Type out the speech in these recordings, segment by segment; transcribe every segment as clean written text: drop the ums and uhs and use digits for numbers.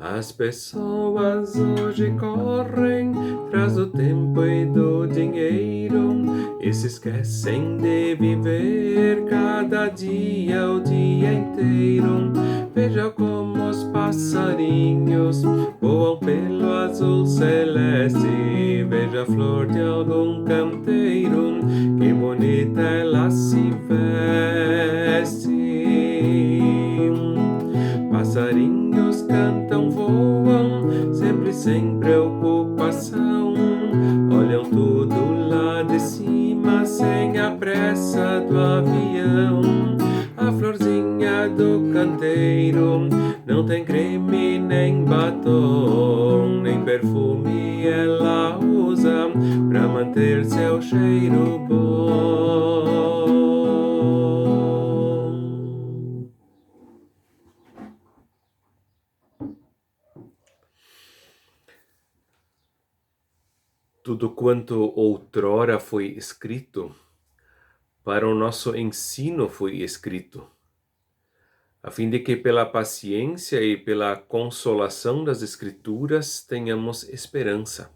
As pessoas hoje correm tras do tempo e do dinheiro e se esquecem de viver cada dia o dia inteiro. Veja como os passarinhos voam pelo azul celeste. Veja a flor de algum canteiro, que bonita ela se veste. Passarinhos cantam, voam, sempre sem preocupação. Olham tudo lá de cima, sem a pressa do avião. A florzinha do canteiro não tem creme nem batom, nem perfume ela usa pra manter seu cheiro bom. Tudo quanto outrora foi escrito, para o nosso ensino foi escrito, a fim de que pela paciência e pela consolação das Escrituras tenhamos esperança.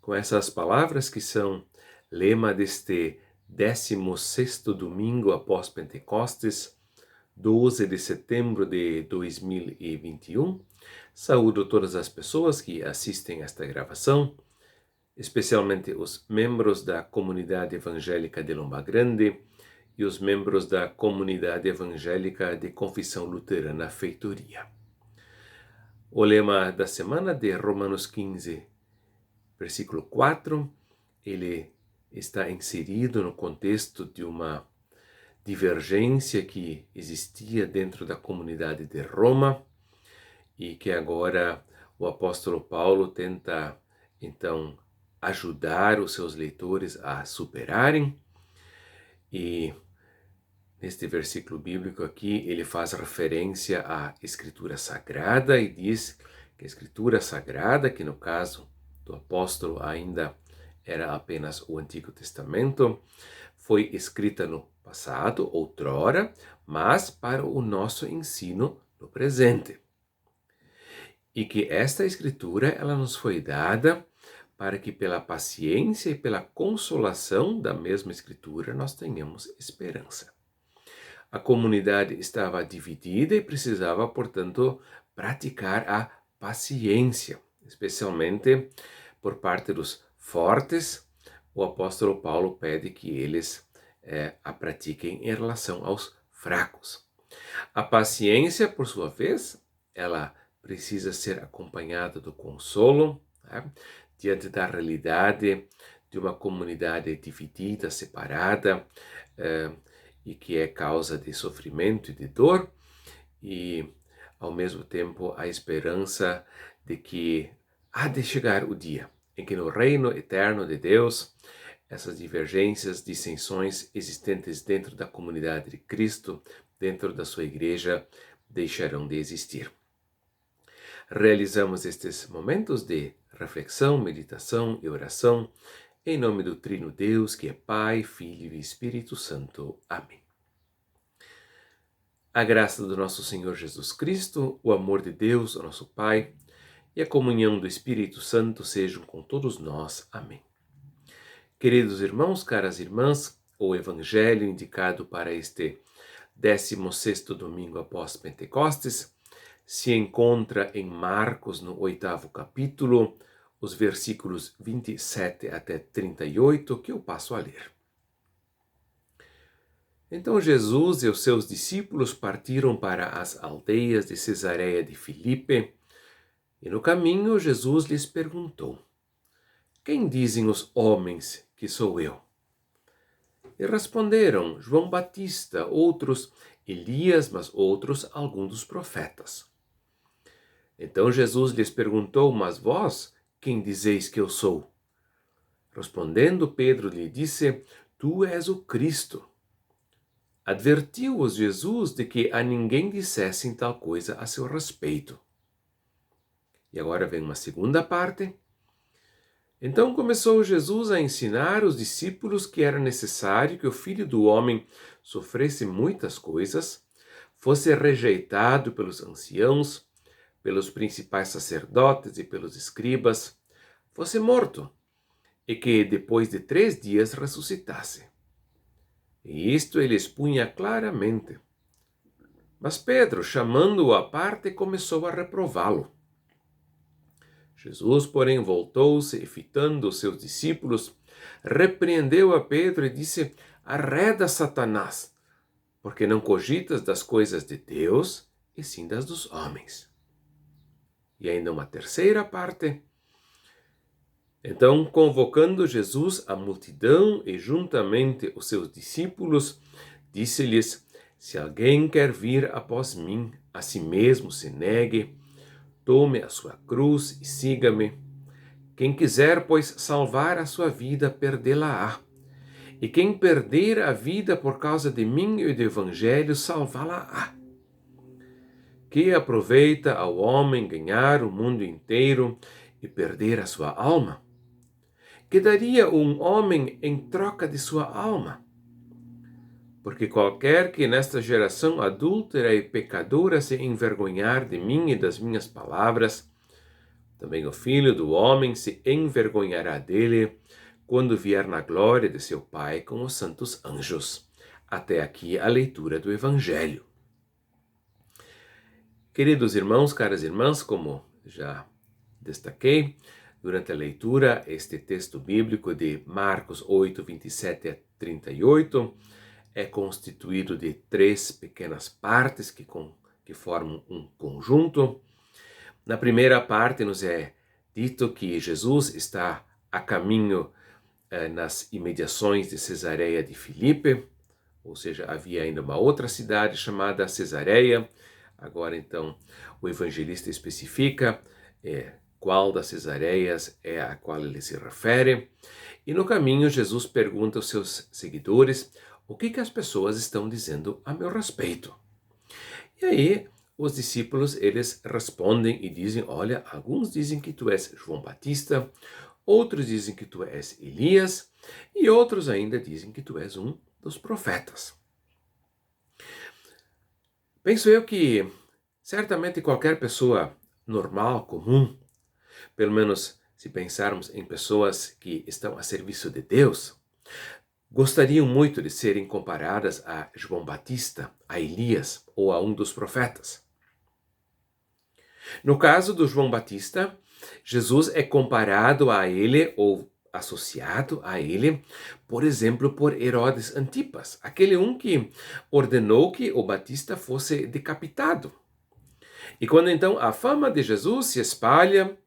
Com essas palavras que são lema deste 16º domingo após Pentecostes, 12 de setembro de 2021, saúdo todas as pessoas que assistem esta gravação, especialmente os membros da comunidade evangélica de Lomba Grande e os membros da comunidade evangélica de Confissão Luterana Feitoria. O lema da semana de Romanos 15, versículo 4, ele está inserido no contexto de uma divergência que existia dentro da comunidade de Roma e que agora o apóstolo Paulo tenta, então, ajudar os seus leitores a superarem. E neste versículo bíblico aqui, ele faz referência à Escritura Sagrada e diz que a Escritura Sagrada, que no caso do apóstolo ainda era apenas o Antigo Testamento, foi escrita no passado, outrora, mas para o nosso ensino no presente. E que esta Escritura ela nos foi dada para que pela paciência e pela consolação da mesma Escritura nós tenhamos esperança. A comunidade estava dividida e precisava, portanto, praticar a paciência, especialmente por parte dos fortes. O apóstolo Paulo pede que eles a pratiquem em relação aos fracos. A paciência, por sua vez, ela precisa ser acompanhada do consolo, né? Diante da realidade de uma comunidade dividida, separada, e que é causa de sofrimento e de dor, e ao mesmo tempo a esperança de que há de chegar o dia em que no reino eterno de Deus essas divergências, dissensões existentes dentro da comunidade de Cristo, dentro da sua igreja, deixarão de existir. Realizamos estes momentos de reflexão, meditação e oração em nome do Trino Deus, que é Pai, Filho e Espírito Santo. Amém. A graça do nosso Senhor Jesus Cristo, o amor de Deus, o nosso Pai, e a comunhão do Espírito Santo sejam com todos nós. Amém. Queridos irmãos, caras irmãs, o Evangelho indicado para este 16º domingo após Pentecostes se encontra em Marcos, no 8º capítulo, os versículos 27 até 38, que eu passo a ler. Então Jesus e os seus discípulos partiram para as aldeias de Cesareia de Filipe, e no caminho Jesus lhes perguntou: Quem dizem os homens que sou eu? E responderam: João Batista, outros Elias, mas outros algum dos profetas. Então Jesus lhes perguntou: Mas vós, quem dizeis que eu sou? Respondendo, Pedro lhe disse: Tu és o Cristo. Advertiu-os Jesus de que a ninguém dissessem tal coisa a seu respeito. E agora vem uma segunda parte. Então começou Jesus a ensinar os discípulos que era necessário que o Filho do Homem sofresse muitas coisas, fosse rejeitado pelos anciãos, pelos principais sacerdotes e pelos escribas, fosse morto, e que depois de 3 dias ressuscitasse. E isto ele expunha claramente. Mas Pedro, chamando-o à parte, começou a reprová-lo. Jesus, porém, voltou-se e, fitando os seus discípulos, repreendeu a Pedro e disse: Arreda, Satanás, porque não cogitas das coisas de Deus, e sim das dos homens. E ainda uma terceira parte. Então, convocando Jesus a multidão e juntamente os seus discípulos, disse-lhes: Se alguém quer vir após mim, a si mesmo se negue, tome a sua cruz e siga-me. Quem quiser, pois, salvar a sua vida, perdê-la-á. E quem perder a vida por causa de mim e do Evangelho, salvá-la-á. Que aproveita ao homem ganhar o mundo inteiro e perder a sua alma? Que daria um homem em troca de sua alma? Porque qualquer que nesta geração adúltera e pecadora se envergonhar de mim e das minhas palavras, também o Filho do Homem se envergonhará dele, quando vier na glória de seu Pai com os santos anjos. Até aqui a leitura do Evangelho. Queridos irmãos, caras irmãs, como já destaquei, durante a leitura, este texto bíblico de Marcos 8, 27 a 38 é constituído de 3 pequenas partes que formam um conjunto. Na primeira parte, nos é dito que Jesus está a caminho nas imediações de Cesareia de Filipe, ou seja, havia ainda uma outra cidade chamada Cesareia. Agora, então, o evangelista especifica qual das Cesareias é a qual ele se refere. E no caminho, Jesus pergunta aos seus seguidores o que as pessoas estão dizendo a meu respeito. E aí, os discípulos, eles respondem e dizem: olha, alguns dizem que tu és João Batista, outros dizem que tu és Elias, e outros ainda dizem que tu és um dos profetas. Penso eu que certamente qualquer pessoa normal, comum, pelo menos se pensarmos em pessoas que estão a serviço de Deus, gostariam muito de serem comparadas a João Batista, a Elias ou a um dos profetas. No caso do João Batista, Jesus é comparado a ele ou associado a ele, por exemplo, por Herodes Antipas, aquele que ordenou que o Batista fosse decapitado. E quando então a fama de Jesus se espalha,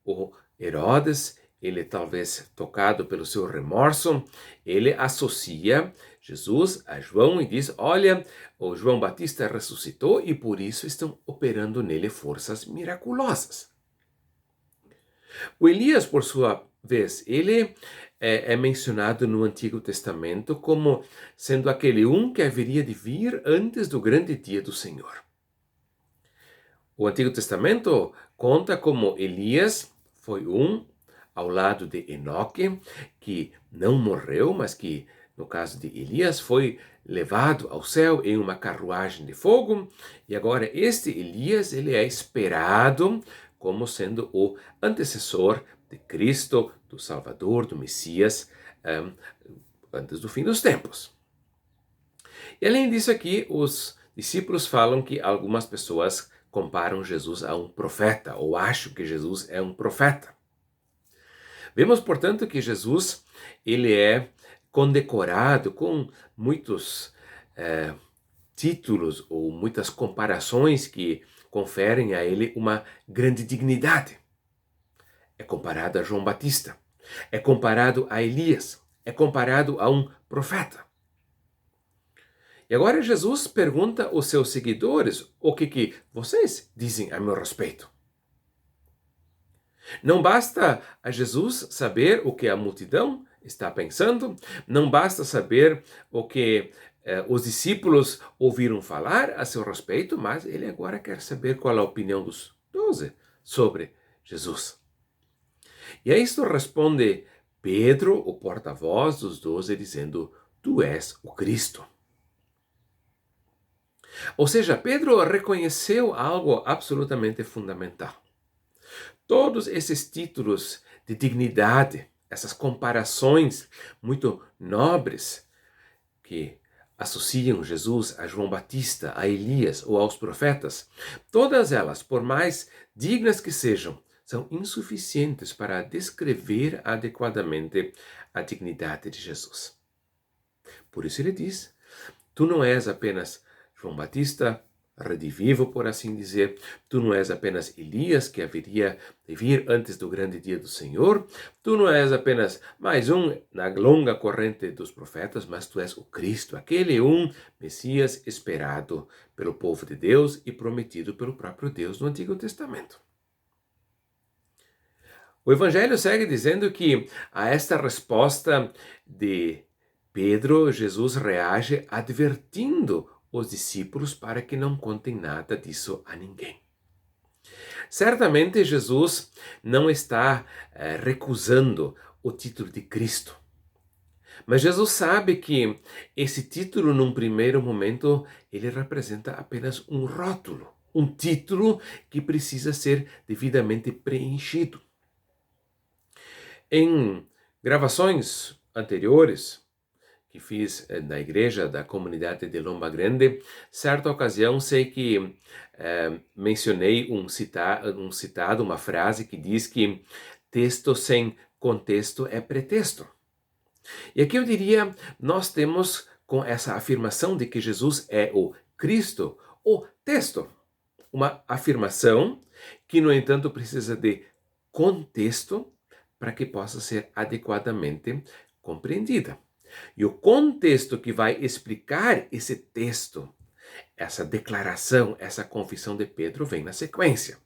o Herodes, ele talvez tocado pelo seu remorso, ele associa Jesus a João e diz: olha, o João Batista ressuscitou e por isso estão operando nele forças miraculosas. O Elias, por sua vez, ele é mencionado no Antigo Testamento como sendo aquele que haveria de vir antes do grande dia do Senhor. O Antigo Testamento conta como Elias foi ao lado de Enoque, que não morreu, mas que, no caso de Elias, foi levado ao céu em uma carruagem de fogo. E agora este Elias, ele é esperado como sendo o antecessor de Cristo, do Salvador, do Messias, antes do fim dos tempos. E além disso aqui, os discípulos falam que algumas pessoas comparam Jesus a um profeta, ou acham que Jesus é um profeta. Vemos, portanto, que Jesus ele é condecorado com muitos títulos ou muitas comparações que conferem a ele uma grande dignidade. É comparado a João Batista, é comparado a Elias, é comparado a um profeta. E agora Jesus pergunta aos seus seguidores o que vocês dizem a meu respeito. Não basta a Jesus saber o que a multidão está pensando, não basta saber o que os discípulos ouviram falar a seu respeito, mas ele agora quer saber qual é a opinião dos 12 sobre Jesus. E a isto responde Pedro, o porta-voz dos 12, dizendo: tu és o Cristo. Ou seja, Pedro reconheceu algo absolutamente fundamental. Todos esses títulos de dignidade, essas comparações muito nobres que associam Jesus a João Batista, a Elias ou aos profetas, todas elas, por mais dignas que sejam, são insuficientes para descrever adequadamente a dignidade de Jesus. Por isso ele diz: tu não és apenas João Batista, redivivo, por assim dizer. Tu não és apenas Elias, que haveria de vir antes do grande dia do Senhor. Tu não és apenas mais um na longa corrente dos profetas, mas tu és o Cristo, aquele Messias esperado pelo povo de Deus e prometido pelo próprio Deus no Antigo Testamento. O Evangelho segue dizendo que a esta resposta de Pedro, Jesus reage advertindo os discípulos para que não contem nada disso a ninguém. Certamente Jesus não está recusando o título de Cristo. Mas Jesus sabe que esse título, num primeiro momento, ele representa apenas um rótulo, um título que precisa ser devidamente preenchido. Em gravações anteriores que fiz na igreja da comunidade de Lomba Grande, certa ocasião sei que mencionei um citado, uma frase que diz que texto sem contexto é pretexto. E aqui eu diria, nós temos com essa afirmação de que Jesus é o Cristo, o texto. Uma afirmação que, no entanto, precisa de contexto para que possa ser adequadamente compreendida. E o contexto que vai explicar esse texto, essa declaração, essa confissão de Pedro, vem na sequência.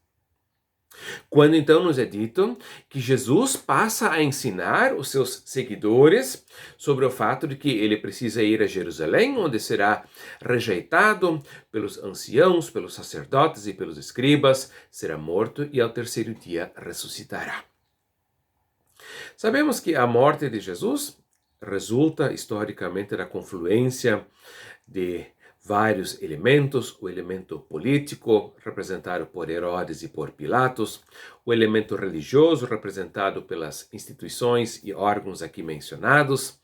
Quando então nos é dito que Jesus passa a ensinar os seus seguidores sobre o fato de que ele precisa ir a Jerusalém, onde será rejeitado pelos anciãos, pelos sacerdotes e pelos escribas, será morto e ao terceiro dia ressuscitará. Sabemos que a morte de Jesus resulta historicamente da confluência de vários elementos: o elemento político, representado por Herodes e por Pilatos, o elemento religioso, representado pelas instituições e órgãos aqui mencionados,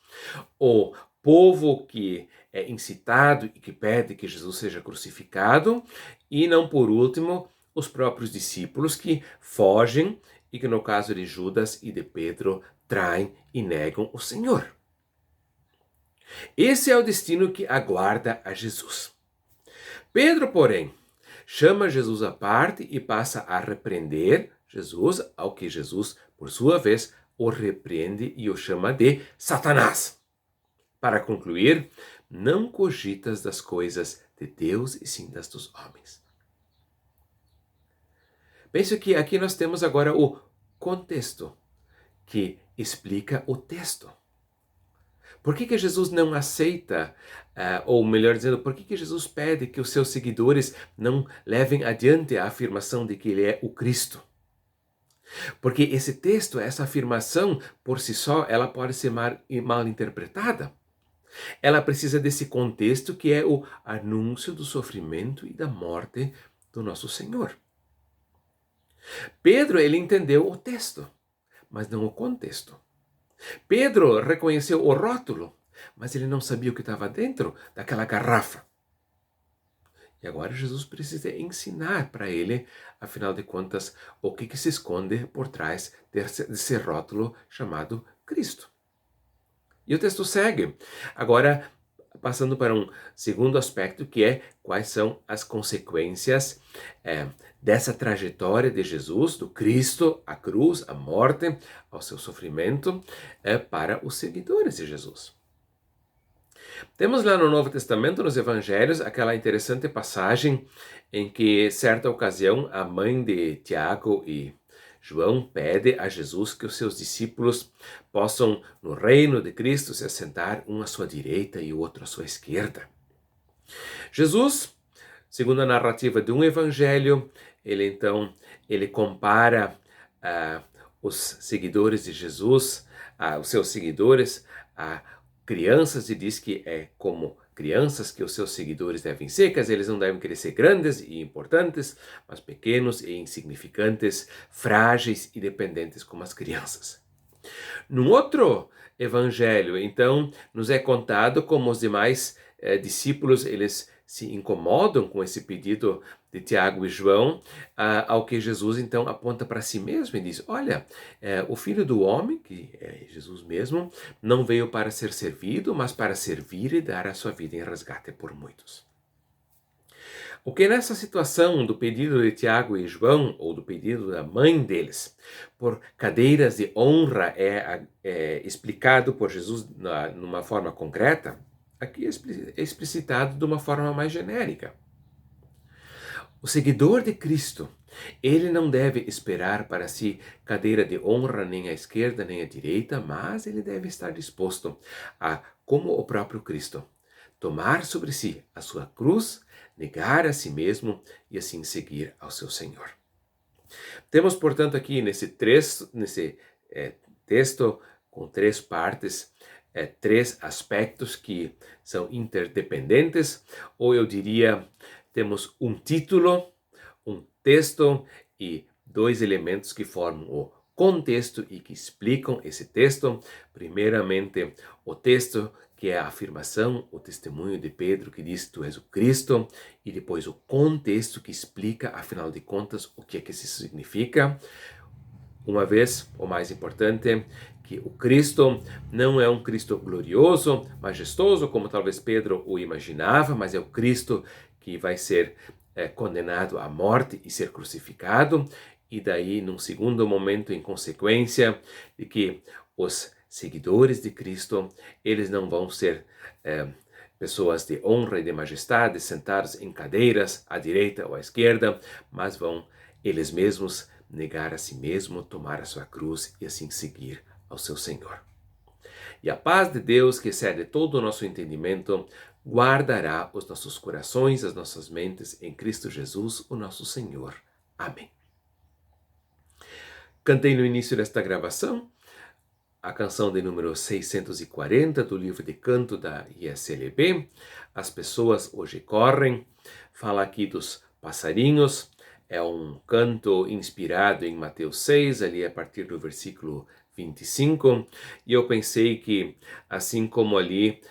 o povo que é incitado e que pede que Jesus seja crucificado, e não por último, os próprios discípulos que fogem e que no caso de Judas e de Pedro traem e negam o Senhor. Esse é o destino que aguarda a Jesus. Pedro, porém, chama Jesus à parte e passa a repreender Jesus, ao que Jesus, por sua vez, o repreende e o chama de Satanás. Para concluir, não cogitas das coisas de Deus e sim das dos homens. Penso que aqui nós temos agora o contexto que explica o texto. Por que Jesus não aceita, ou melhor dizendo, por que Jesus pede que os seus seguidores não levem adiante a afirmação de que ele é o Cristo? Porque esse texto, essa afirmação, por si só, ela pode ser mal interpretada. Ela precisa desse contexto que é o anúncio do sofrimento e da morte do nosso Senhor. Pedro, ele entendeu o texto, mas não o contexto. Pedro reconheceu o rótulo, mas ele não sabia o que estava dentro daquela garrafa. E agora Jesus precisa ensinar para ele, afinal de contas, o que se esconde por trás desse rótulo chamado Cristo. E o texto segue. Agora, passando para um segundo aspecto, que é quais são as consequências dessa trajetória de Jesus, do Cristo, a cruz, a morte, ao seu sofrimento, para os seguidores de Jesus. Temos lá no Novo Testamento, nos Evangelhos, aquela interessante passagem em que, certa ocasião, a mãe de Tiago e João pede a Jesus que os seus discípulos possam, no reino de Cristo, se assentar um à sua direita e o outro à sua esquerda. Jesus, segundo a narrativa de um evangelho, ele compara os seguidores de Jesus, os seus seguidores, a crianças, e diz que é como crianças que os seus seguidores devem ser, que eles não devem querer ser grandes e importantes, mas pequenos e insignificantes, frágeis e dependentes como as crianças. Num outro evangelho, então, nos é contado como os demais discípulos, eles se incomodam com esse pedido de Tiago e João, ao que Jesus então aponta para si mesmo e diz, olha, o Filho do Homem, que é Jesus mesmo, não veio para ser servido, mas para servir e dar a sua vida em resgate por muitos. O que nessa situação do pedido de Tiago e João, ou do pedido da mãe deles, por cadeiras de honra é explicado por Jesus numa forma concreta, aqui é explicitado de uma forma mais genérica. O seguidor de Cristo, ele não deve esperar para si cadeira de honra nem à esquerda nem à direita, mas ele deve estar disposto a, como o próprio Cristo, tomar sobre si a sua cruz, negar a si mesmo e assim seguir ao seu Senhor. Temos, portanto, aqui nesse texto com 3 partes, 3 aspectos que são interdependentes, ou eu diria, temos um título, um texto e 2 elementos que formam o contexto e que explicam esse texto. Primeiramente, o texto que é a afirmação, o testemunho de Pedro que diz tu és o Cristo, e depois o contexto que explica, afinal de contas, o que é que isso significa. Uma vez, o mais importante, que o Cristo não é um Cristo glorioso, majestoso, como talvez Pedro o imaginava, mas é o Cristo que vai ser condenado à morte e ser crucificado, e daí, num segundo momento, em consequência, de que os seguidores de Cristo, eles não vão ser pessoas de honra e de majestade, sentados em cadeiras à direita ou à esquerda, mas vão eles mesmos negar a si mesmo, tomar a sua cruz e assim seguir ao seu Senhor. E a paz de Deus, que excede todo o nosso entendimento, guardará os nossos corações, as nossas mentes em Cristo Jesus, o nosso Senhor. Amém. Cantei no início desta gravação a canção de número 640 do livro de canto da ISLB. As pessoas hoje correm. Fala aqui dos passarinhos. É um canto inspirado em Mateus 6, ali a partir do versículo 25. E eu pensei que, assim como ali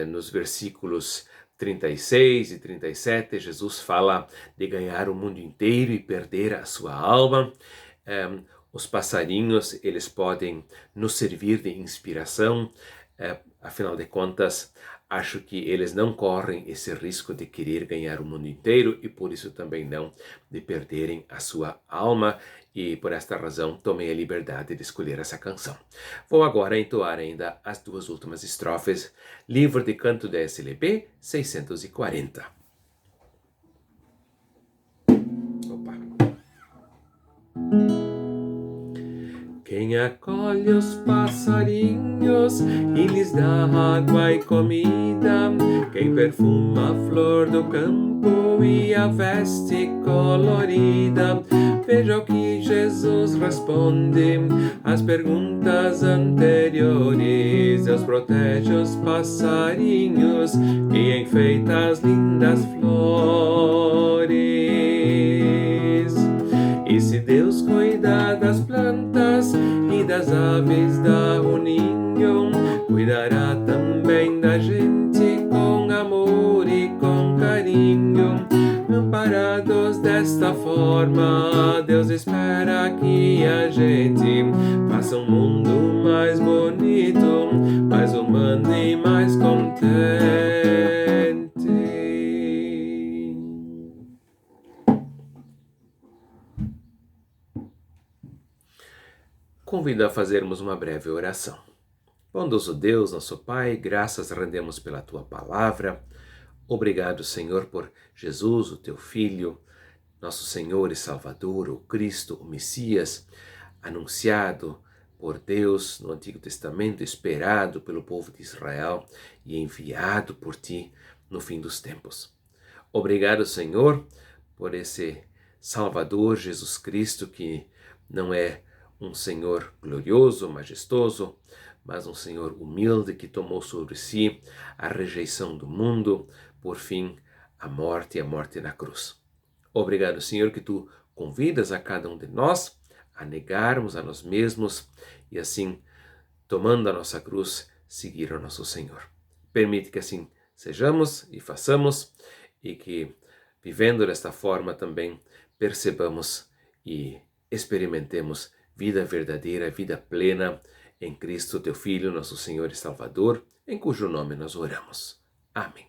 nos versículos 36 e 37, Jesus fala de ganhar o mundo inteiro e perder a sua alma. Os passarinhos, eles podem nos servir de inspiração, afinal de contas, acho que eles não correm esse risco de querer ganhar o mundo inteiro e por isso também não de perderem a sua alma, e por esta razão tomei a liberdade de escolher essa canção. Vou agora entoar ainda as 2 últimas estrofes, livro de canto da SLB 640. Opa! Quem acolhe os passarinhos e lhes dá água e comida, quem perfuma a flor do campo e a veste colorida, veja o que Jesus responde às perguntas anteriores. Deus protege os passarinhos e enfeita as lindas flores. E se Deus cuida das plantas e das aves dá o ninho, cuidará também da gente com amor e com carinho. Amparados desta forma, Deus espera que a gente faça um mundo mais bonito, mais humano e mais contente. Convido a fazermos uma breve oração. Bondoso Deus, nosso Pai, graças rendemos pela Tua palavra. Obrigado, Senhor, por Jesus, o Teu Filho, nosso Senhor e Salvador, o Cristo, o Messias, anunciado por Deus no Antigo Testamento, esperado pelo povo de Israel e enviado por Ti no fim dos tempos. Obrigado, Senhor, por esse Salvador, Jesus Cristo, que não é um Senhor glorioso, majestoso, mas um Senhor humilde que tomou sobre si a rejeição do mundo, por fim, a morte na cruz. Obrigado, Senhor, que tu convidas a cada um de nós a negarmos a nós mesmos e assim, tomando a nossa cruz, seguir o nosso Senhor. Permite que assim sejamos e façamos e que, vivendo desta forma também, percebamos e experimentemos vida verdadeira, vida plena em Cristo, teu Filho, nosso Senhor e Salvador, em cujo nome nós oramos. Amém.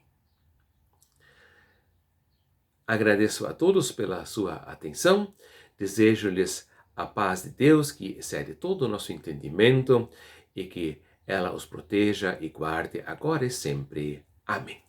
Agradeço a todos pela sua atenção, desejo-lhes a paz de Deus, que excede todo o nosso entendimento, e que ela os proteja e guarde agora e sempre. Amém.